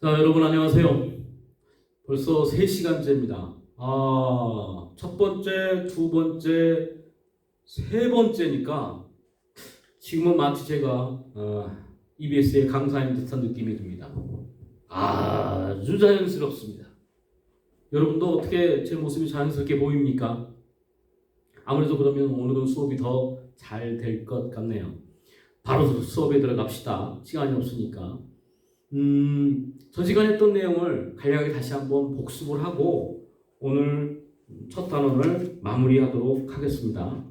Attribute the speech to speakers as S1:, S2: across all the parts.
S1: 자, 여러분 안녕하세요. 벌써 3시간째입니다. 첫 번째, 두 번째, 세 번째니까 지금은 마치 제가 EBS의 강사인 듯한 느낌이 듭니다. 아주 자연스럽습니다. 여러분도 어떻게 제 모습이 자연스럽게 보입니까? 아무래도 그러면 오늘은 수업이 더 잘 될 것 같네요. 바로 수업에 들어갑시다. 시간이 없으니까. 전 시간에 했던 내용을 간략하게 다시 한번 복습을 하고 오늘 첫 단원을 마무리하도록 하겠습니다.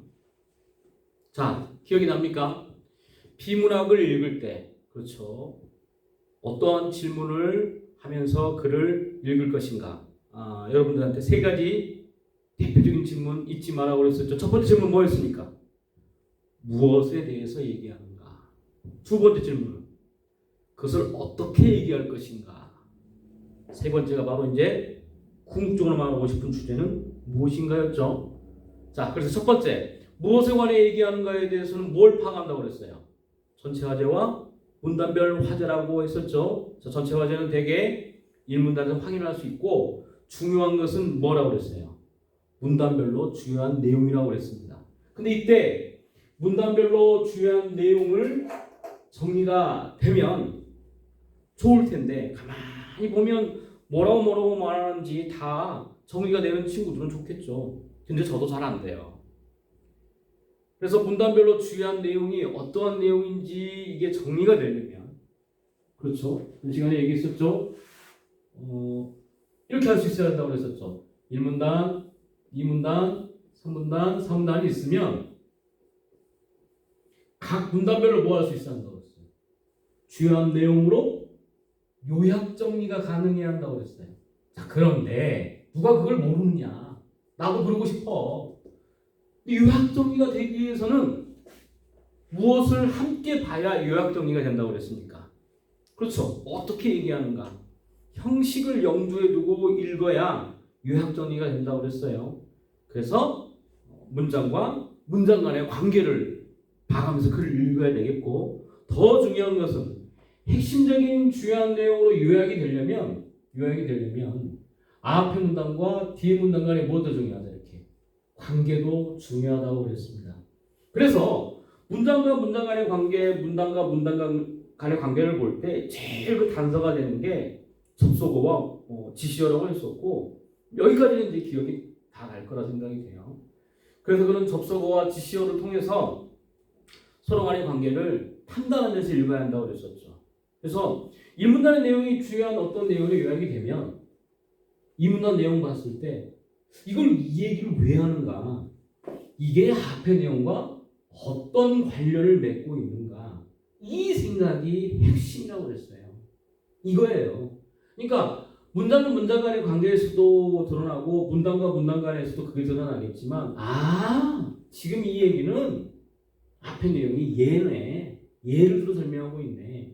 S1: 자, 기억이 납니까? 비문학을 읽을 때, 그렇죠. 어떠한 질문을 하면서 글을 읽을 것인가? 여러분들한테 세 가지 대표적인 질문 잊지 말라고 그랬었죠. 첫 번째 질문 뭐였습니까? 무엇에 대해서 얘기하는가? 두 번째 질문은 그것을 어떻게 얘기할 것인가? 세 번째가 바로 이제 궁극적으로 말하고 싶은 주제는 무엇인가였죠? 자, 그래서 첫 번째, 무엇에 관해 얘기하는가에 대해서는 뭘 파악한다고 그랬어요? 전체 화제와 문단별 화제라고 했었죠. 자, 전체 화제는 대개 일문단에서 확인할 수 있고 중요한 것은 뭐라고 그랬어요? 문단별로 중요한 내용이라고 그랬습니다. 근데 이때 문단별로 중요한 내용을 정리가 되면 좋을 텐데 가만히 보면 뭐라고 말하는지 다 정리가 되는 친구들은 좋겠죠. 근데 저도 잘 안 돼요. 그래서 문단별로 중요한 내용이 어떠한 내용인지 이게 정리가 되려면, 그렇죠? 그 시간에 얘기했었죠. 이렇게 할 수 있어야 한다고 그랬었죠. 1문단, 2문단, 3문단, 4문단이 있으면 각 문단별로 뭐 할 수 있어야 한다고 그랬어요. 주요한 내용으로 요약 정리가 가능해야 한다고 그랬어요. 자, 그런데 누가 그걸 모르느냐? 나도 그러고 싶어. 요약 정리가 되기 위해서는 무엇을 함께 봐야 요약 정리가 된다고 그랬습니까? 그렇죠. 어떻게 얘기하는가? 형식을 염두에 두고 읽어야 요약 정리가 된다고 그랬어요. 그래서 문장과 문장 간의 관계를 봐가면서 글을 읽어야 되겠고, 더 중요한 것은 핵심적인 중요한 내용으로 요약이 되려면 앞에 문단과 뒤에 문단 간에 뭐가 더 중요하다, 이렇게 관계도 중요하다고 그랬습니다. 그래서 문장과 문장 간의 관계, 문단과 문단 간의 관계를 볼 때 제일 그 단서가 되는 게 접속어와 지시어라고 했었고, 여기까지는 이제 기억이 다 날 거라 생각이 돼요. 그래서 그런 접속어와 지시어를 통해서 서로 간의 관계를 판단하면서 읽어야 한다고 그랬었죠. 그래서 1문단의 내용이 중요한 어떤 내용으로 요약이 되면 2문단 내용 봤을 때 이걸 이 얘기를 왜 하는가? 이게 앞의 내용과 어떤 관련을 맺고 있는가? 이 생각이 핵심이라고 그랬어요. 이거예요. 그러니까 문장과 문장 간의 관계에서도 드러나고 문단과 문단 간에서도 그게 드러나겠지만 지금 이 얘기는 앞의 내용이 얘네. 예를 들어 설명하고 있네.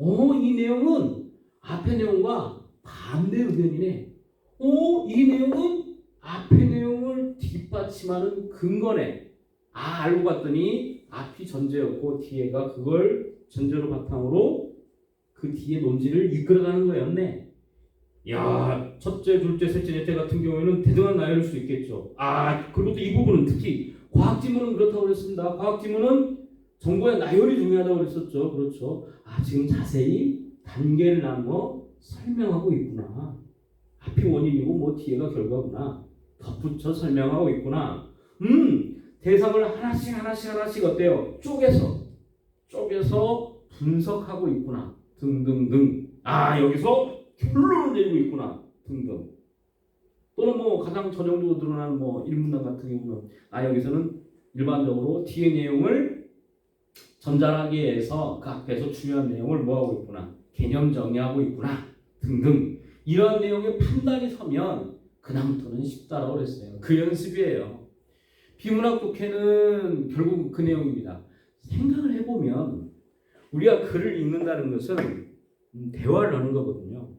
S1: 이 내용은 앞의 내용과 반대 의견이네. 이 내용은 앞의 내용을 뒷받침하는 근거네. 알고 봤더니 앞이 전제였고 뒤에가 그걸 전제로 바탕으로 그 뒤에 논지를 이끌어가는 거였네. 야, 첫째, 둘째, 셋째, 넷째 같은 경우에는 대등한 나열일 수 있겠죠. 그리고 또 이 부분은 특히 과학지문은 그렇다고 그랬습니다. 과학지문은 정보의 나열이 중요하다고 그랬었죠. 그렇죠. 지금 자세히 단계를 나누어 설명하고 있구나. 앞이 원인이고 뒤에가 결과구나. 덧붙여 설명하고 있구나. 대상을 하나씩 어때요? 쪼개서 분석하고 있구나. 등등등. 여기서 결론을 내리고 있구나. 등등. 또는 가장 전형적으로 드러나는 1문단 같은 경우는 여기서는 일반적으로 뒤의 내용을 전달하기 위해서 그 앞에서 중요한 내용을 뭐하고 있구나. 개념 정리하고 있구나. 등등. 이런 내용의 판단이 서면 그다음부터는 쉽다라고 그랬어요. 그 연습이에요. 비문학 독해는 결국 그 내용입니다. 생각을 해보면 우리가 글을 읽는다는 것은 대화를 하는 거거든요.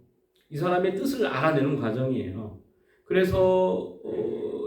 S1: 이 사람의 뜻을 알아내는 과정이에요. 그래서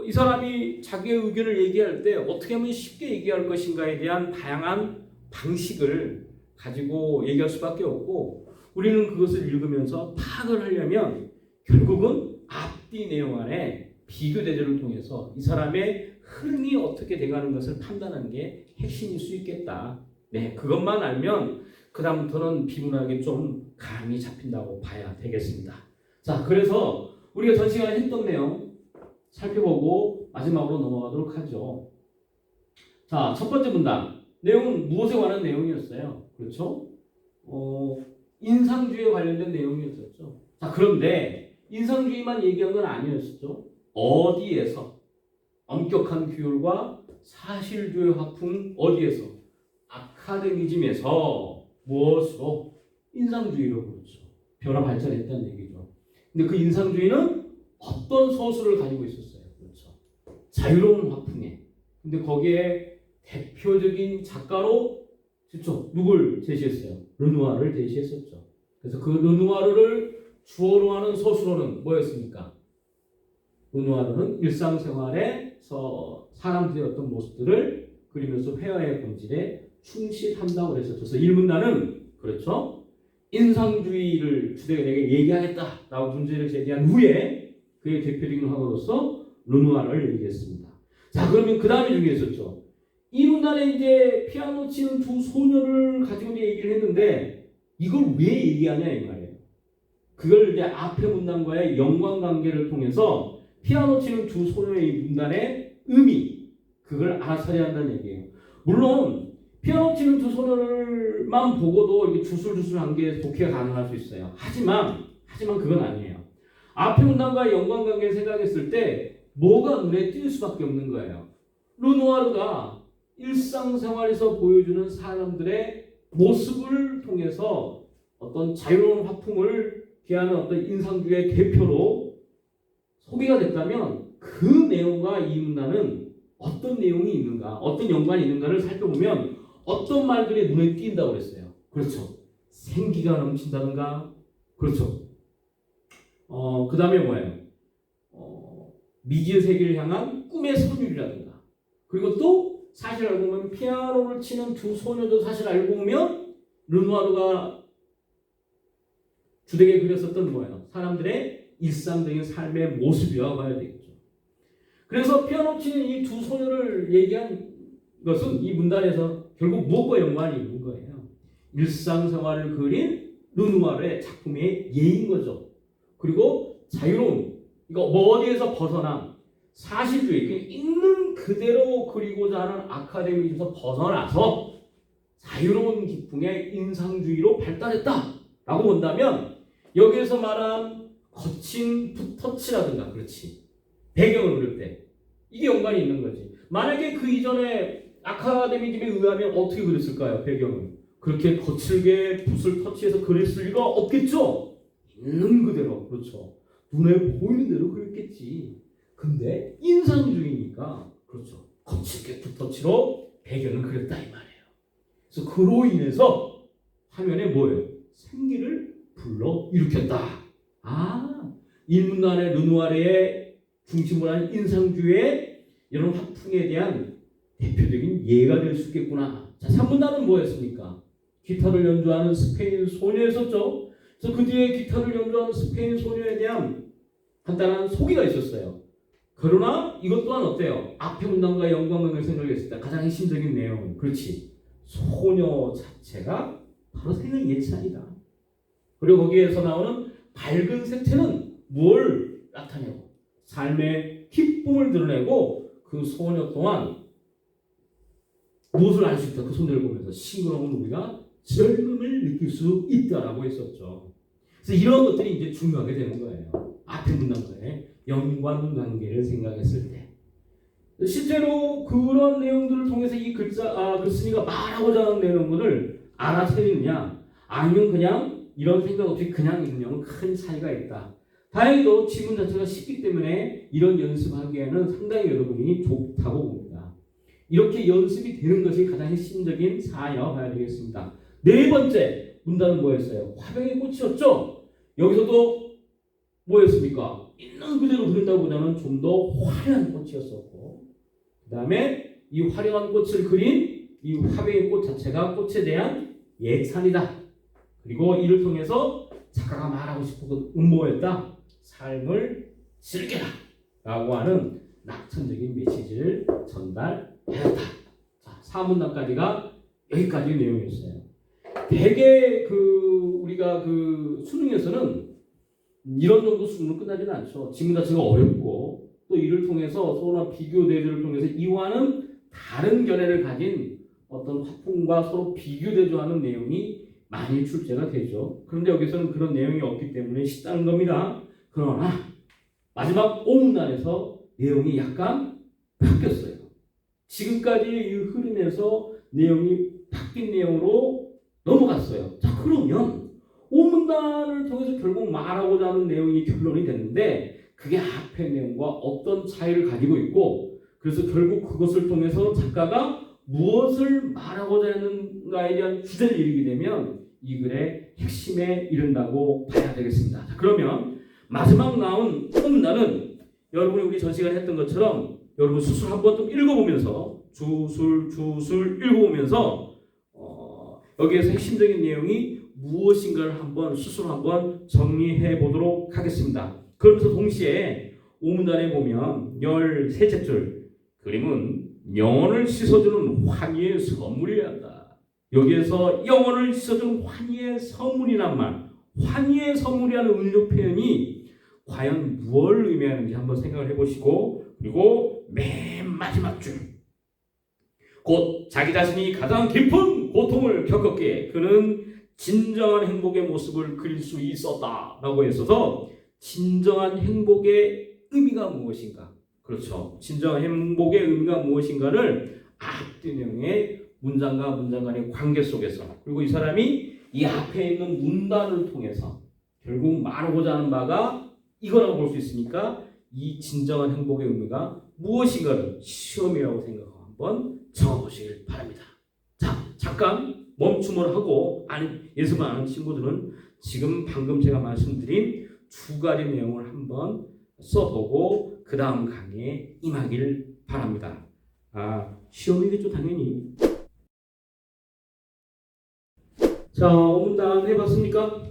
S1: 이 사람이 자기의 의견을 얘기할 때 어떻게 하면 쉽게 얘기할 것인가에 대한 다양한 방식을 가지고 얘기할 수밖에 없고, 우리는 그것을 읽으면서 파악을 하려면 결국은 앞뒤 내용 안에 비교 대조를 통해서 이 사람의 흐름이 어떻게 돼가는 것을 판단하는 게 핵심일 수 있겠다. 네, 그것만 알면 그다음부터는 비문학에 좀 감이 잡힌다고 봐야 되겠습니다. 자, 그래서 우리가 전 시간에 했던 내용 살펴보고 마지막으로 넘어가도록 하죠. 자, 첫 번째 문단. 내용은 무엇에 관한 내용이었어요? 그렇죠? 인상주의에 관련된 내용이었었죠. 자, 그런데 인상주의만 얘기한 건 아니었죠. 어디에서? 엄격한 규율과 사실주의 화풍 어디에서? 아카데미즘에서 무엇으로? 인상주의로 그렇죠. 변화 발전했다는 얘기죠. 근데 그 인상주의는 어떤 서술을 가지고 있었어요? 그렇죠. 자유로운 화풍에. 근데 거기에 대표적인 작가로 그렇죠. 누굴 제시했어요? 르누아르를 제시했었죠. 그래서 그 르누아르를 주어로 하는 서술어는 뭐였습니까? 르누아르는 일상생활에서 사람들의 어떤 모습들을 그리면서 회화의 본질에 충실한다고 그랬었죠. 그래서 일문단은 그렇죠. 인상주의를 주되에게 얘기하겠다라고 문제를 제기한 후에 그의 대표적인 화가로서 르누아르를 얘기했습니다. 자, 그러면 그 다음에 중요했었죠. 이 문단에 이제 피아노 치는 두 소녀를 가지고 얘기를 했는데 이걸 왜 얘기하냐 이 말이에요. 그걸 이제 앞에 문단과의 연관관계를 통해서 피아노 치는 두 소녀의 문단의 의미 그걸 알아차려야 한다는 얘기예요. 물론 피아노 치는 두 소녀를만 보고도 이렇게 주술주술한 게 독해가 가능할 수 있어요. 하지만 그건 아니에요. 앞에 문단과의 연관관계를 생각했을 때 뭐가 눈에 띌 수밖에 없는 거예요. 르누아르가 일상생활에서 보여주는 사람들의 모습을 통해서 어떤 자유로운 화풍을 기하는 어떤 인상주의의 대표로 소비가 됐다면 그 내용과 이 문단은 어떤 내용이 있는가, 어떤 연관이 있는가를 살펴보면 어떤 말들이 눈에 띈다고 그랬어요. 그렇죠. 생기가 넘친다든가, 그렇죠. 그 다음에 뭐예요? 미지의 세계를 향한 꿈의 선율이라든가, 그리고 또 사실 알고 보면 피아노를 치는 두 소녀도 사실 알고 보면 르누아르가 주되게 그렸었던 뭐예요? 사람들의 일상적인 삶의 모습이라고 봐야 되겠죠. 그래서 피아노 치는 이 두 소녀를 얘기한 것은 이 문단에서 결국 무엇과 연관이 있는 거예요? 일상생활을 그린 르누아르의 작품의 예인 거죠. 그리고 자유로운, 이거 뭐 어디에서 벗어난 사실주의, 있는 그대로 그리고자 하는 아카데미에서 벗어나서 자유로운 기풍의 인상주의로 발달했다라고 본다면 여기에서 말한 거친 붓터치라든가, 그렇지, 배경을 그릴 때 이게 연관이 있는 거지. 만약에 그 이전에 아카데미즘에 의하면 어떻게 그렸을까요? 배경을 그렇게 거칠게 붓을 터치해서 그렸을 리가 없겠죠. 있는 그대로, 그렇죠, 눈에 보이는 대로 그렸겠지. 근데 인상주의니까 그렇죠, 거칠게 붓터치로 배경을 그렸다 이 말이에요. 그래서 그로 인해서 화면에 뭐예요? 생기를 불러 일으켰다. 일문단의 르누아르의 중심으로 한 인상주의의 이런 화풍에 대한 대표적인 예가 될 수 있겠구나. 자, 3문단은 뭐였습니까? 기타를 연주하는 스페인 소녀였었죠. 그래서 그 뒤에 기타를 연주하는 스페인 소녀에 대한 간단한 소개가 있었어요. 그러나 이것 또한 어때요? 앞에 문단과 연관관계를 생각했을 때 가장 핵심적인 내용은 그렇지, 소녀 자체가 바로 생을 예찬이다. 그리고 거기에서 나오는 밝은 색채는 뭘 나타내고 삶의 기쁨을 드러내고 그 소녀 또한 무엇을 알 수 있다. 그 소녀를 보면서 싱그러운 우리가 젊음을 느낄 수 있다라고 했었죠. 그래서 이런 것들이 이제 중요하게 되는 거예요. 앞에 문단과의 연관관계를 생각했을 때 실제로 그런 내용들을 통해서 이 글쓴이가 말하고자 하는 내용들을 알아채느냐 아니면 그냥 이런 생각 없이 그냥 읽으면 큰 차이가 있다. 다행히도 지문 자체가 쉽기 때문에 이런 연습하기에는 상당히 여러분이 좋다고 봅니다. 이렇게 연습이 되는 것이 가장 핵심적인 사안이라고 봐야 되겠습니다. 네 번째 문단은 뭐였어요? 화병의 꽃이었죠. 여기서도 뭐였습니까? 있는 그대로 그린다고 보다는 좀 더 화려한 꽃이었었고, 그 다음에 이 화려한 꽃을 그린 이 화병의 꽃 자체가 꽃에 대한 예찬이다. 그리고 이를 통해서 작가가 말하고 싶은 뭐였다? 삶을 즐겨라 라고 하는 낙천적인 메시지를 전달하였다. 자, 사문단까지가 여기까지 내용이었어요. 대개 우리가 수능에서는 이런 정도 수능으로 끝나지는 않죠. 지문 자체가 어렵고 또 이를 통해서 서로나 비교 대조를 통해서 이와는 다른 견해를 가진 어떤 화풍과 서로 비교 대조하는 내용이 많이 출제가 되죠. 그런데 여기서는 그런 내용이 없기 때문에 쉽다는 겁니다. 그러나 마지막 오문단에서 내용이 약간 바뀌었어요. 지금까지의 이 흐름에서 내용이 바뀐 내용으로 넘어갔어요. 자, 그러면 오문단을 통해서 결국 말하고자 하는 내용이 결론이 됐는데 그게 앞의 내용과 어떤 차이를 가지고 있고 그래서 결국 그것을 통해서 작가가 무엇을 말하고자 하는가에 대한 주제를 이루게 되면 이 글의 핵심에 이른다고 봐야 되겠습니다. 자, 그러면 마지막 나온 오문단은 여러분이 우리 전 시간에 했던 것처럼 여러분 수술 한번 좀 읽어보면서 주술 읽어보면서 여기에서 핵심적인 내용이 무엇인가를 한번 스스로 한번 정리해 보도록 하겠습니다. 그러면서 동시에 오문단에 보면 13째 줄 그림은 영혼을 씻어주는 환희의 선물이어야 한다. 여기에서 영혼을 씻어주는 환희의 선물이란 말, 환희의 선물이라는 은력 표현이 과연 무엇을 의미하는지 한번 생각을 해보시고 그리고 맨 마지막 줄 곧 자기 자신이 가장 깊은 고통을 겪었기에 그는 진정한 행복의 모습을 그릴 수 있었다라고 했어서 진정한 행복의 의미가 무엇인가? 그렇죠. 진정한 행복의 의미가 무엇인가를 앞뒤 내용의 문장과 문장 간의 관계 속에서 그리고 이 사람이 이 앞에 있는 문단을 통해서 결국 말하고자 하는 바가 이거라고 볼 수 있으니까 이 진정한 행복의 의미가 무엇인가를 시험이라고 생각하고 한번 적어보시길 바랍니다. 자, 잠깐 멈춤을 하고 예습을 안 하는 친구들은 지금 방금 제가 말씀드린 두 가지 내용을 한번 써보고 그 다음 강의에 임하길 바랍니다. 시험이겠죠 당연히. 자, 오문단 해봤습니까?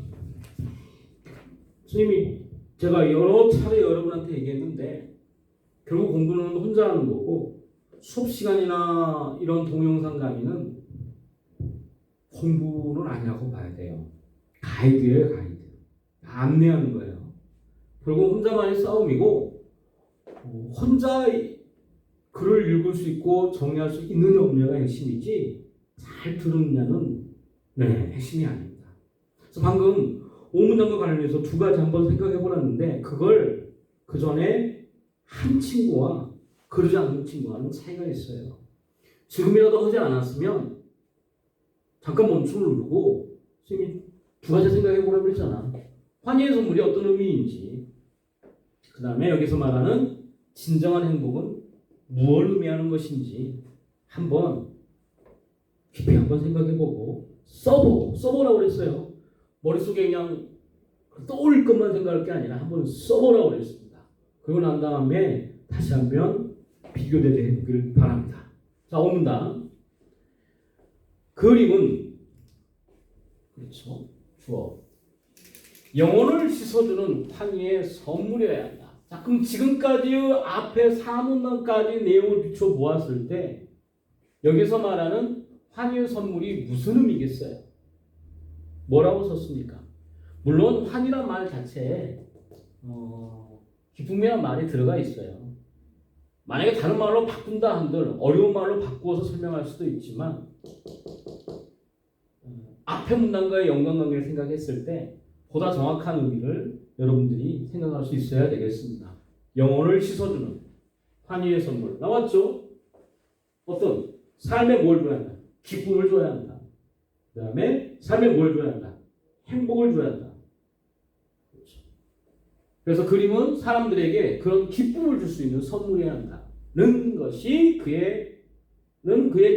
S1: 선생님이 제가 여러 차례 여러분한테 얘기했는데 결국 공부는 혼자 하는 거고 수업 시간이나 이런 동영상 강의는 공부는 아니라고 봐야 돼요. 가이드예요, 가이드. 안내하는 거예요. 결국 혼자만의 싸움이고 혼자 글을 읽을 수 있고 정리할 수 있느냐 없느냐가 핵심이지 잘 들었느냐는 핵심이 아닙니다. 그래서 방금 오문단과 관련해서 두 가지 한번 생각해 보았는데 그걸 그 전에 한 친구와 그러지 않는 친구와는 차이가 있어요. 지금이라도 하지 않았으면 잠깐 멈춤을 누르고 선생님이 두 가지 생각해 보라고 그랬잖아. 환희의 선물이 어떤 의미인지 그 다음에 여기서 말하는 진정한 행복은 무엇을 의미하는 것인지 한번 깊이 한번 생각해보고 써보라고 그랬어요. 머릿속에 그냥 떠올릴 것만 생각할 게 아니라 한번 써보라고 그랬습니다. 그러고 난 다음에 다시 한번 비교대조 해보기를 바랍니다. 자, 오문단 그림은 그렇죠. 주어 영혼을 씻어주는 환희의 선물이어야 한다. 자, 그럼 지금까지 앞에 사문단까지 내용을 비춰보았을 때 여기서 말하는 환희의 선물이 무슨 의미겠어요? 뭐라고 썼습니까? 물론 환희란 말 자체에 기쁨이란 말이 들어가 있어요. 만약에 다른 말로 바꾼다 한들 어려운 말로 바꾸어서 설명할 수도 있지만 앞의 문단과의 연관관계를 생각했을 때 보다 정확한 의미를 여러분들이 생각할 수 있어야 되겠습니다. 영혼을 씻어주는 환희의 선물 나왔죠? 어떤? 삶에 뭘 줘야 한다? 기쁨을 줘야 한다. 그 다음에 삶에 뭘 줘야 한다? 행복을 줘야 한다. 그렇죠. 그래서 그림은 사람들에게 그런 기쁨을 줄 수 있는 선물이어야 한다는 것이 그의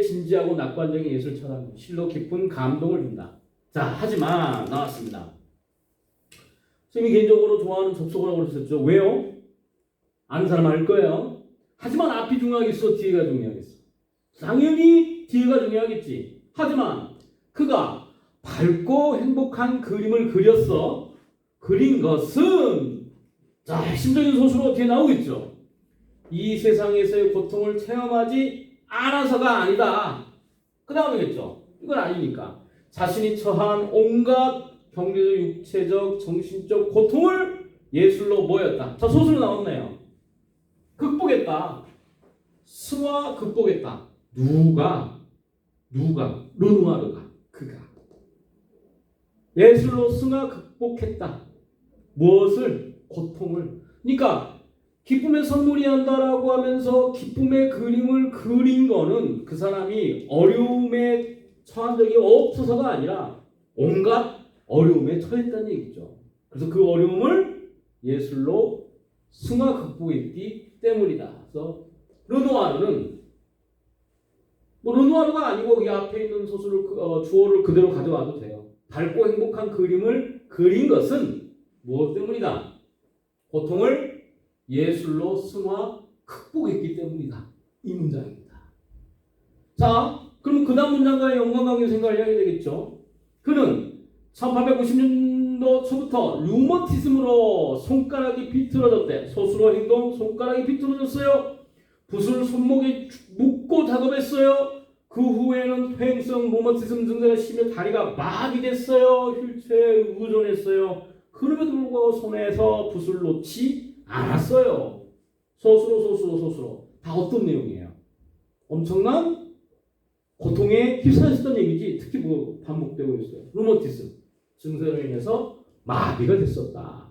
S1: 진지하고 낙관적인 예술 철학은 실로 깊은 감동을 준다. 자, 하지만 나왔습니다. 선생님이 개인적으로 좋아하는 접속어라고 그러셨죠. 왜요? 아는 사람 알 거예요. 하지만 앞이 중요하겠어? 뒤에가 중요하겠어? 당연히 뒤에가 중요하겠지. 하지만 그가 밝고 행복한 그림을 그렸어. 그린 것은 자, 핵심적인 소수로 어떻게 나오겠죠? 이 세상에서의 고통을 체험하지 않아서가 아니다. 그 다음이겠죠. 이건 아니니까. 자신이 처한 온갖 경제적, 육체적, 정신적 고통을 예술로 모였다. 자, 소수로 나왔네요. 극복했다. 승화 극복했다. 누가? 르누아르가. 그가. 예술로 승화 극복했다. 무엇을? 고통을. 그러니까 기쁨의 선물이 한다라고 하면서 기쁨의 그림을 그린 거는 그 사람이 어려움에 처한 적이 없어서가 아니라 온갖 어려움에 처했다는 얘기죠. 그래서 그 어려움을 예술로 승화 극복했기 때문이다. 그래서 르누아르는 르누아르가 아니고 이 앞에 있는 소수를 주어를 그대로 가져와도 돼요. 밝고 행복한 그림을 그린 것은 무엇 때문이다? 고통을 예술로 승화 극복했기 때문이다. 이 문장입니다. 자, 그럼 그 다음 문장과의 연관관계 생각을 해야 되겠죠. 그는 1890년도 초부터 류머티즘으로 손가락이 비틀어졌대. 소수로 행동, 손가락이 비틀어졌어요. 붓을 손목에 묶고 작업했어요. 그 후에는 퇴행성 류머티즘 증세가 심해 다리가 마비됐어요. 휠체어에 의존했어요. 그럼에도 불구하고 손에서 붓을 놓지 않았어요. 소수로. 다 어떤 내용이에요? 엄청난 고통에 휩싸였던 얘기지. 특히 뭐 반복되고 있어요. 류머티즘 증세로 인해서 마비가 됐었다.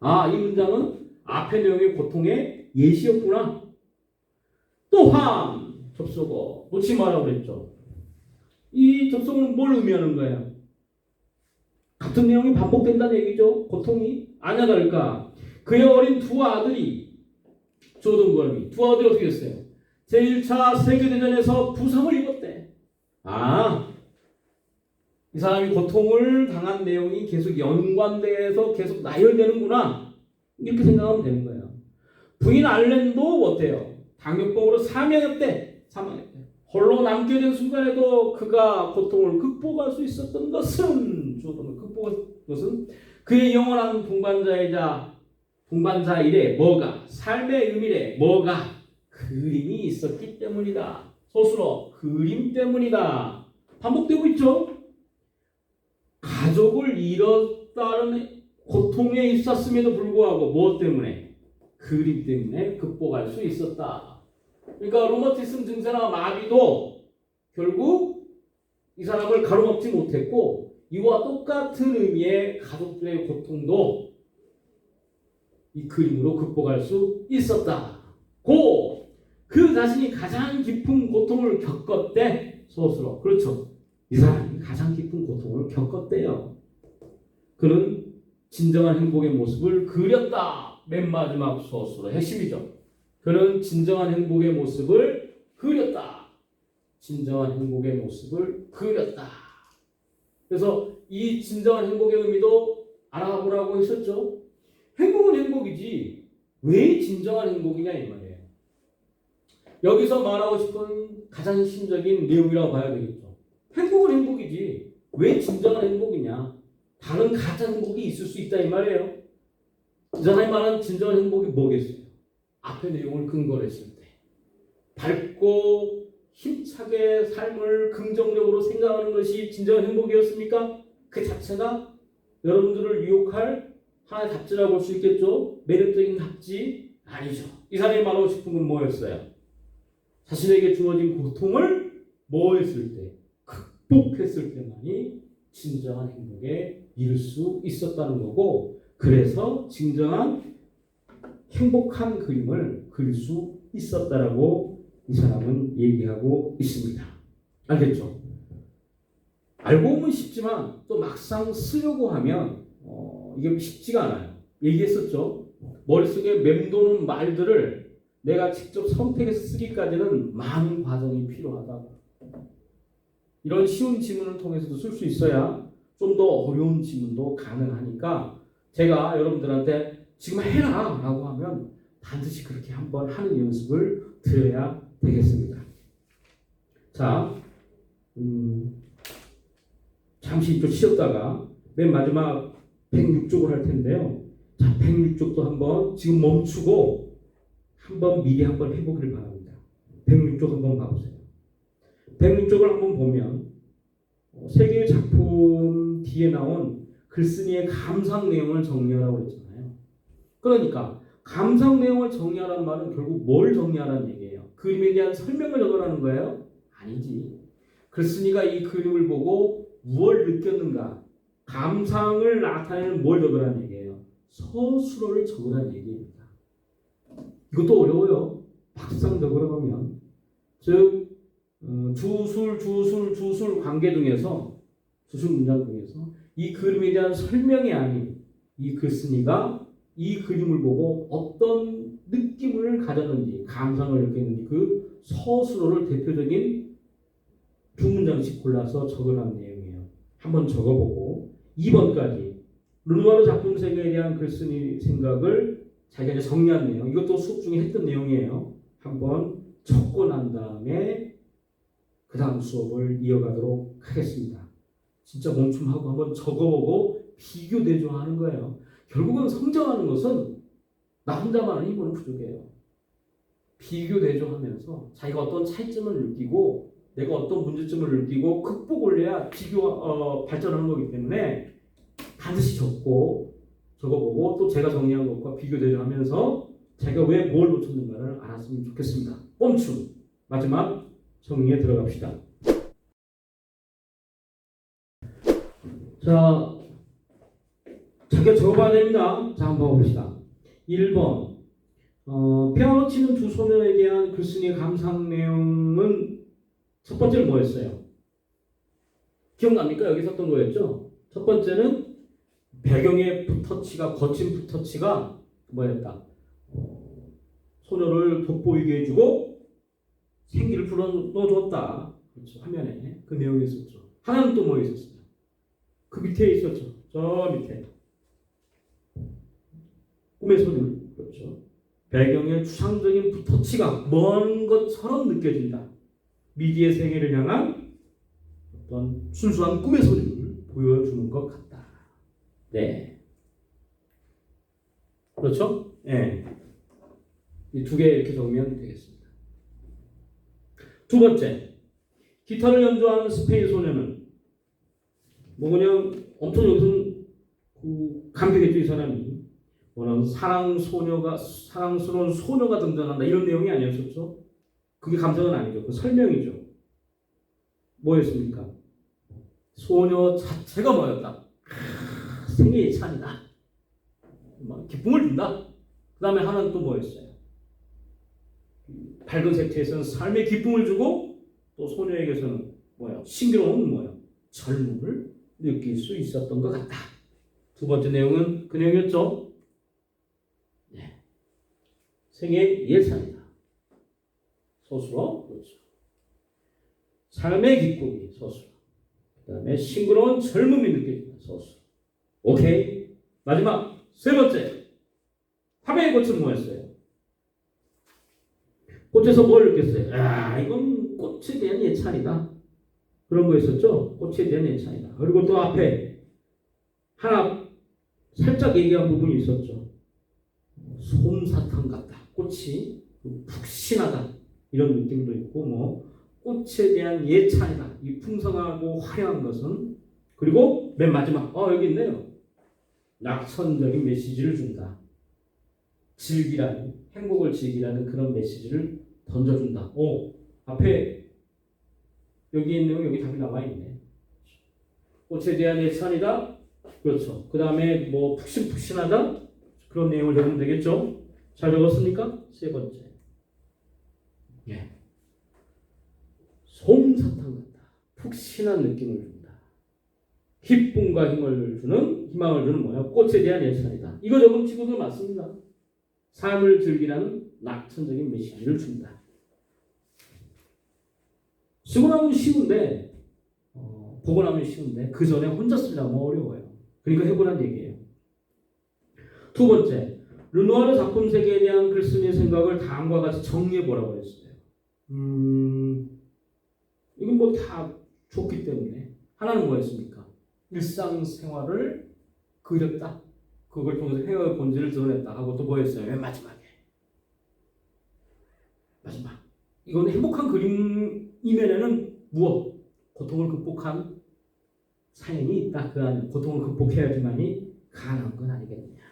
S1: 아, 이 문장은 앞의 내용의 고통의 예시였구나. 또한 접속어 놓지 말라고 그랬죠. 이 접속어는 뭘 의미하는 거예요? 같은 내용이 반복된다는 얘기죠. 고통이 아냐 다를까. 그의 어린 두 아들이 조동걸미 두 아들이 어떻게 됐어요? 제1차 세계대전에서 부상을 입었대. 아, 이 사람이 고통을 당한 내용이 계속 연관돼서 계속 나열되는구나. 이렇게 생각하면 되는 거예요. 부인 알렌도 어때요? 당뇨병으로 사망했대. 홀로 남게 된 순간에도 그가 고통을 극복할 수 있었던 것은 극복한 것은 그의 영원한 동반자 일에 뭐가? 삶의 의미에 뭐가? 그림이 있었기 때문이다. 소수로 그림 때문이다. 반복되고 있죠. 가족을 잃었다는 고통에 있었음에도 불구하고 무엇 때문에? 그림 때문에 극복할 수 있었다. 그러니까 류머티즘 증세나 마비도 결국 이 사람을 가로막지 못했고 이와 똑같은 의미의 가족들의 고통도 이 그림으로 극복할 수 있었다. 그 자신이 가장 깊은 고통을 겪었대. 소수로. 그렇죠. 이 사람이 가장 깊은 고통을 겪었대요. 그는 진정한 행복의 모습을 그렸다. 맨 마지막 소수로 핵심이죠. 그는 진정한 행복의 모습을 그렸다. 진정한 행복의 모습을 그렸다. 그래서 이 진정한 행복의 의미도 알아보라고 했었죠. 행복은 행복이지 왜 진정한 행복이냐 이 말이에요. 여기서 말하고 싶은 가장 핵심적인 내용이라고 봐야 되겠죠. 행복은 행복이지 왜 진정한 행복이냐. 다른 가짜 행복이 있을 수 있다 이 말이에요. 이 사람이 말하는 진정한 행복이 뭐겠어요? 앞의 내용을 근거로 했을 때 밝고 힘차게 삶을 긍정적으로 생각하는 것이 진정한 행복이었습니까? 그 자체가 여러분들을 유혹할 하나의 답지라고 볼 수 있겠죠? 매력적인 답지? 아니죠. 이 사람이 말하고 싶은 건 뭐였어요? 자신에게 주어진 고통을 뭐 했을 때? 극복했을 때만이 진정한 행복에 이를 수 있었다는 거고 그래서 진정한 행복한 그림을 그릴 수 있었다라고 이 사람은 얘기하고 있습니다. 알겠죠? 알고 보면 쉽지만 또 막상 쓰려고 하면 이게 쉽지가 않아요. 얘기했었죠. 머릿속에 맴도는 말들을 내가 직접 선택해서 쓰기까지는 많은 과정이 필요하다고. 이런 쉬운 지문을 통해서도 쓸 수 있어야 좀 더 어려운 지문도 가능하니까 제가 여러분들한테 지금 해라 라고 하면 반드시 그렇게 한번 하는 연습을 드려야 되겠습니다. 자, 잠시 좀 쉬었다가 맨 마지막 106쪽을 할 텐데요. 자, 106쪽도 한번 지금 멈추고 한번 미리 한번 해보길 바랍니다. 106쪽 한번 봐보세요. 106쪽을 한번 보면 세 개의 작품 뒤에 나온 글쓴이의 감상 내용을 정리하라고 했잖아요. 그러니까 감상 내용을 정리하라는 말은 결국 뭘 정리하라는 얘기예요? 그림에 대한 설명을 적으라는 거예요? 아니지. 글쓴이가 이 그림을 보고 무엇을 느꼈는가? 감상을 나타내는 뭘 적으라는 얘기예요? 서술어를 적으라는 얘기입니다. 이것도 어려워요. 막상 적으라면 즉 주술 관계 중에서 주술 문장 중에서 이 그림에 대한 설명이 아닌 이 글쓴이가 이 그림을 보고 어떤 느낌을 가졌는지 감상을 느꼈는지 그 서술어를 대표적인 두 문장씩 골라서 적으라는 내용이에요. 한번 적어보고 2번까지 르누아르 작품 세계에 대한 글쓴이 생각을 자기가 이제 정리한 내용, 이것도 수업 중에 했던 내용이에요. 한번 적고 난 다음에 그 다음 수업을 이어가도록 하겠습니다. 진짜 멈춤하고 한번 적어보고 비교 대조하는 거예요. 결국은 성장하는 것은 나 혼자만 하는 힘은 부족해요. 비교 대조하면서 자기가 어떤 차이점을 느끼고 내가 어떤 문제점을 느끼고 극복을 해야 발전하는 거기 때문에 반드시 적어보고 또 제가 정리한 것과 비교 대조하면서 자기가 왜 뭘 놓쳤는가를 알았으면 좋겠습니다. 멈춤. 마지막 정리에 들어갑시다. 자, 자기가 적어봐야 됩니다. 자, 한번 봅시다. 1번 피아노 치는 두 소녀에 대한 글쓴이의 감상 내용은 첫 번째는 뭐였어요? 기억납니까? 여기 썼던 거였죠? 첫 번째는 배경의 붓터치가 거친 붓터치가 뭐였다? 소녀를 돋보이게 해주고 생기를 불어넣어줬다. 그렇죠. 화면에 그 내용이 있었죠. 하나는 또 뭐 있었어요? 그 밑에 있었죠. 저 밑에 꿈의 소녀. 그렇죠. 배경의 추상적인 붓터치가 먼 것처럼 느껴진다. 미디의 세계를 향한 어떤 순수한 꿈의 소리를 보여주는 것 같다. 네. 그렇죠? 네. 이 두 개 이렇게 적으면 되겠습니다. 두 번째, 기타를 연주하는 스페인 소녀는 뭐 그냥 엄청 여기서 감격했죠. 이 사람이 뭐는 사랑스러운 소녀가 등장한다 이런 내용이 아니었었죠. 그게 감성은 아니죠. 그 설명이죠. 뭐였습니까? 소녀 자체가 뭐였다? 생애의 찬이다. 기쁨을 준다. 그 다음에 하나는 또 뭐였어요? 밝은 색채에서는 삶의 기쁨을 주고 또 소녀에게서는 뭐예요? 신비로운 뭐예요? 젊음을 느낄 수 있었던 것 같다. 두 번째 내용은 그 내용이었죠. 네. 생애의 예찬이다. 서술어. 그렇죠. 삶의 기쁨이 서술어. 그 다음에 싱그러운 젊음이 느껴진다. 서술어. 오케이. 마지막 세 번째. 화면의 꽃은 뭐였어요? 꽃에서 뭘 느꼈어요? 이건 꽃에 대한 예찬이다. 그런 거 있었죠? 꽃에 대한 예찬이다. 그리고 또 앞에 하나 살짝 얘기한 부분이 있었죠. 솜사탕 같다. 꽃이 푹신하다. 이런 느낌도 있고 뭐 꽃에 대한 예찬이다. 이 풍성하고 화려한 것은 그리고 맨 마지막 여기 있네요. 낙천적인 메시지를 준다. 즐기라는 행복을 즐기라는 그런 메시지를 던져준다. 앞에 여기 있는 여기 답이 나와 있네. 꽃에 대한 예찬이다. 그렇죠. 그 다음에 뭐 푹신푹신하다. 그런 내용을 적으면 되겠죠. 잘 적었습니까? 세 번째. 예. 솜사탕 같다. 푹신한 느낌을 준다. 기쁨과 희망을 주는 뭐야? 꽃에 대한 예찬이다. 이거 적은 친구들 맞습니다. 삶을 즐기라는 낙천적인 메시지를 준다. 쓰고 나면 쉬운데 보고 나면 쉬운데 그 전에 혼자 쓰려면 어려워요. 그러니까 해보라는 얘기예요. 두 번째, 르누아르 작품 세계에 대한 글쓴이의 생각을 다음과 같이 정리해보라고 했어요. 이건 뭐 다 좋기 때문에 하나는 뭐였습니까? 일상생활을 그렸다. 그걸 통해서 회화의 본질을 드러냈다 하고 또 뭐였어요? 맨 마지막 이건 행복한 그림 이면에는 무엇? 고통을 극복한 사연이 있다. 그 안에 고통을 극복해야지만이 가능한 건 아니겠느냐.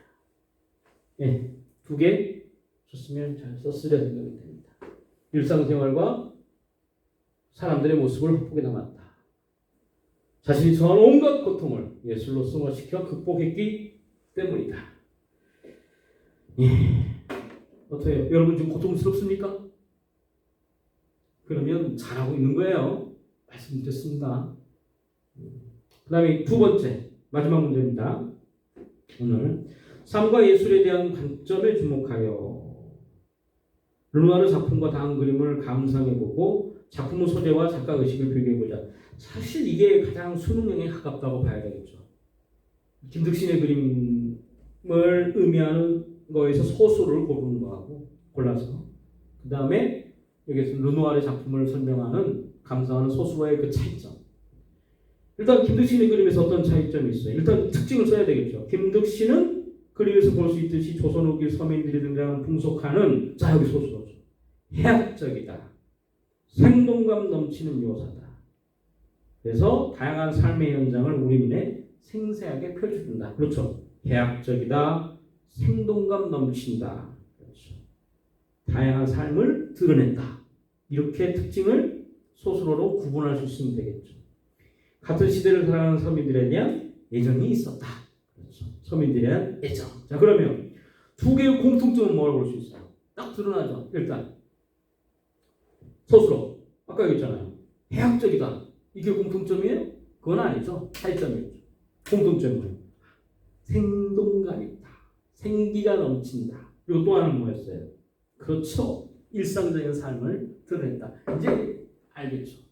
S1: 예, 두 개 썼으면 잘 썼으려 생각이 됩니다. 일상생활과 사람들의 모습을 헛보게 담았다. 자신이 처한 온갖 고통을 예술로 승화시켜 극복했기 때문이다. 예, 어때요? 여러분 지금 고통스럽습니까? 그러면 잘하고 있는 거예요. 말씀드렸습니다. 그 다음에 두 번째, 마지막 문제입니다. 오늘 삶과 예술에 대한 관점에 주목하여 르누아르 작품과 다음 그림을 감상해보고 작품의 소재와 작가 의식을 비교해보자. 사실 이게 가장 수능형에 가깝다고 봐야 되겠죠. 김득신의 그림을 의미하는 거에서 소수를 고르는 거하고 골라서 그 다음에 여기서 르누아르의 작품을 설명하는 감상하는 소수와의 그 차이점. 일단 김득신의 그림에서 어떤 차이점이 있어요? 일단 특징을 써야 되겠죠. 김득신은 그림에서 볼 수 있듯이 조선 후기 서민들이 등장한 풍속화는 자 여기 소수죠. 해학적이다. 생동감 넘치는 묘사다. 그래서 다양한 삶의 현장을 우리 눈에 생생하게 펼쳐준다. 그렇죠. 해학적이다. 생동감 넘친다. 그렇죠. 다양한 삶을 드러낸다. 이렇게 특징을 소수로 구분할 수 있으면 되겠죠. 같은 시대를 살아가는 서민들에 대한 애정이 있었다. 그렇죠. 서민들에 대한 애정. 자, 그러면 두 개의 공통점은 뭐라고 볼 수 있어요? 딱 드러나죠. 일단 소수로 아까 얘기했잖아요. 해학적이다. 이게 공통점이에요? 그건 아니죠. 차이점이죠. 공통점은 생동감 있다. 생기가 넘친다. 그리고 또 하나는 뭐였어요? 그렇죠. 일상적인 삶을 드러냈다. 이제 알겠죠.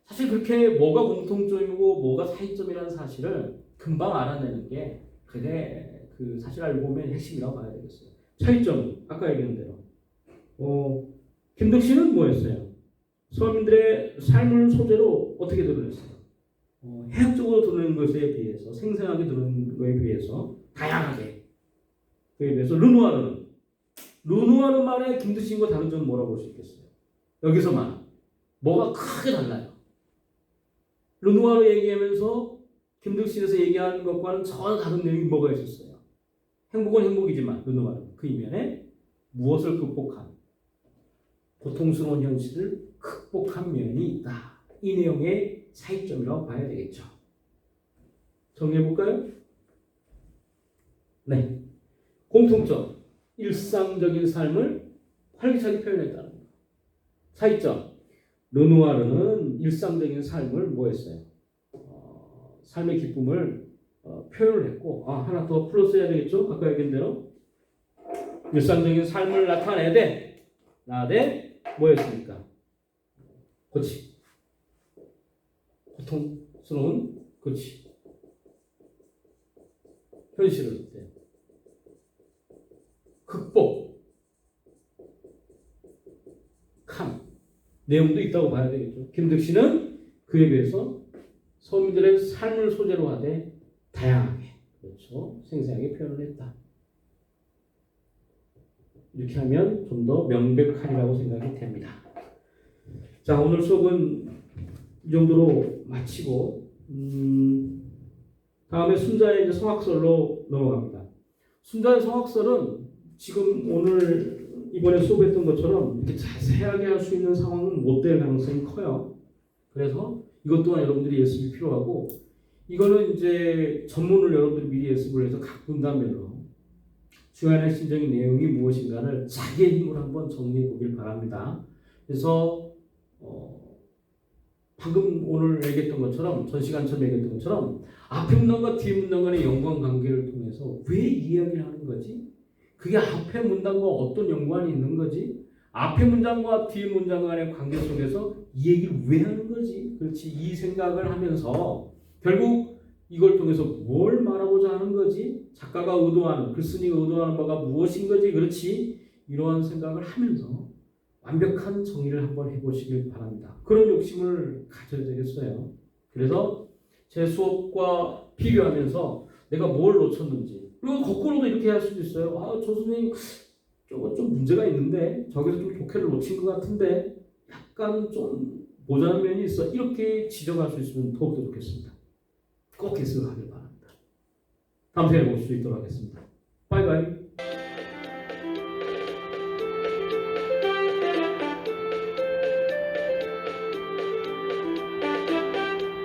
S1: 사실 그렇게 뭐가 공통점이고 뭐가 차이점이라는 사실을 금방 알아내는 게 그게 그 사실 알고 보면 핵심이라고 봐야 되겠어요. 차이점은 아까 얘기한 대로 김덕신은 뭐였어요? 서민들의 삶을 소재로 어떻게 드러냈어요? 해학적으로 드러낸 것에 비해서 생생하게 드러낸 것에 비해서 다양하게 그에 비해서 르누아르만의 김덕신과 다른 점은 뭐라고 볼 수 있겠어요? 여기서만 뭐가 크게 달라요. 르누아르 얘기하면서 김덕신에서 얘기하는 것과는 전혀 다른 내용이 뭐가 있었어요? 행복은 행복이지만 르누아르 그 이면에 무엇을 극복한 고통스러운 현실을 극복한 면이 있다. 이 내용의 차이점이라고 봐야 되겠죠. 정리해볼까요? 네. 공통점. 일상적인 삶을 활기차게 표현했다는 거. 차이점. 르누아르는 일상적인 삶을 뭐 했어요? 삶의 기쁨을 표현을 했고 하나 더 플러스 해야 되겠죠? 아까 얘기한 대로 일상적인 삶을 나타내되 뭐였습니까? 그렇지. 고통스러운 그렇지. 현실을 극복 내용도 있다고 봐야 되겠죠. 김덕신은 그에 비해서 서민들의 삶을 소재로 하되 다양하게 그렇죠. 생생하게 표현을 했다. 이렇게 하면 좀 더 명백하리라고 생각이 됩니다. 자, 오늘 수업은 이 정도로 마치고 다음에 순자의 이제 성악설로 넘어갑니다. 순자의 성악설은 지금 오늘 이번에 수업했던 것처럼 이렇게 자세하게 할 수 있는 상황은 못 될 가능성이 커요. 그래서 이것 또한 여러분들이 예습이 필요하고 이거는 이제 전문을 여러분들이 미리 예습을 해서 각 분단별로 주안의 신적인 내용이 무엇인가를 자기의 힘으로 한번 정리해 보길 바랍니다. 그래서 방금 오늘 얘기했던 것처럼 전 시간 처럼 얘기했던 것처럼 앞에 문단과 뒤에 문단 간의 연관관계를 통해서 왜 이야기를 하는 거지? 그게 앞에 문단과 어떤 연관이 있는 거지? 앞에 문장과 뒤에 문장 간의 관계 속에서 이 얘기를 왜 하는 거지? 그렇지. 이 생각을 하면서 결국 이걸 통해서 뭘 말하고자 하는 거지? 작가가 의도하는, 글쓴이가 의도하는 바가 무엇인 거지? 그렇지. 이러한 생각을 하면서 완벽한 정의를 한번 해보시길 바랍니다. 그런 욕심을 가져야 되겠어요. 그래서 제 수업과 비교하면서 내가 뭘 놓쳤는지. 그리고 거꾸로도 이렇게 할 수도 있어요. 아, 저 선생님 저거 좀 문제가 있는데 저기서 좀 독해를 놓친 것 같은데 약간 좀 모자란 면이 있어. 이렇게 지적할 수 있으면 더욱더 좋겠습니다. 꼭 해석하길 바랍니다. 다음 시간에 볼 수 있도록 하겠습니다. 바이바이.